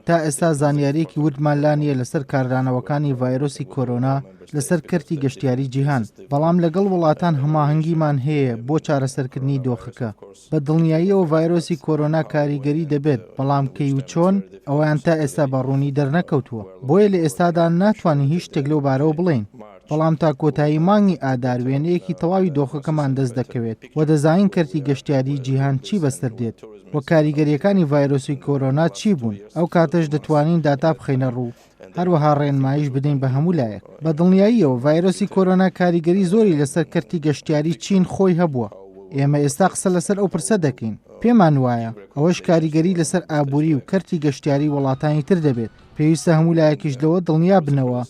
تا ئێستا زانیاریەکی وردمان نیە لەسەر کاردانەوەکانی ڤایرۆسی کۆرۆنا لەسەر کەرتی گەشتیاری جیهان، بەڵام لەگەڵ وڵاتان هەماهەنگیمان هەیە بۆ چارەسەرکردنی دۆخەکە. بە دڵنیاییەوە ڤایرۆسی کۆرۆنا کاریگەری دەبێت، بەڵام کەی و چۆن ئەویان تا ئێستا بەڕوونی دەرنەکەوتووە. بۆیە لە ئێستادا ناتوانین هیچ شتێک لەو بارەوە بڵێین. بەڵام تا کۆتایی مانگی ئادار وێنەیەکی تەواوی دۆخەکەمان دەست دەکەوێت و دەزانین کەرتی گەشتیاری جیهان چی بەسەر دێت و کاریگەریەکانی ڤایرۆسی کۆرۆنا چی بوون. ئەو کاتەش دەتوانین داتا بخەینە ڕوو، هەروەها ڕێنمایش بدەین بە هەموو لایەک. بە دڵنیاییەوە ڤایرۆسی کۆرۆنا کاریگەری زۆری لەسەر کەرتی گەشتیاری چین خۆی هەبووە. ئێمە ئێستا قسە لەسەر ئەو پرسە دەکەین. پێمان وایە ئەوەش کاریگەری لەسەر ئابووری و کەرتی گەشتیاری وڵاتانی تر دەبێت. پێویستە هەموو لایەکیش لەوە دڵنیا بنەوە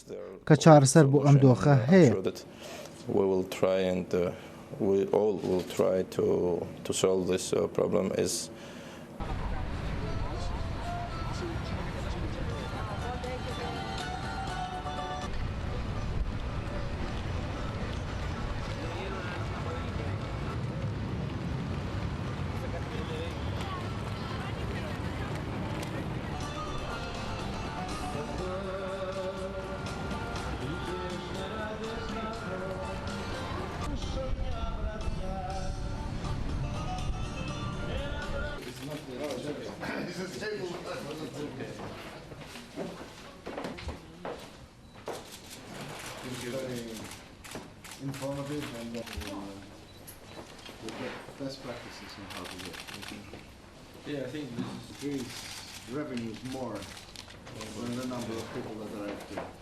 کە چارەسەر بۆ ئەم دۆخە هەیە. We all will try to solve this problem as very informative and best practices on how to do it. Yeah, I think this is Increase revenues more than the number of people that are active.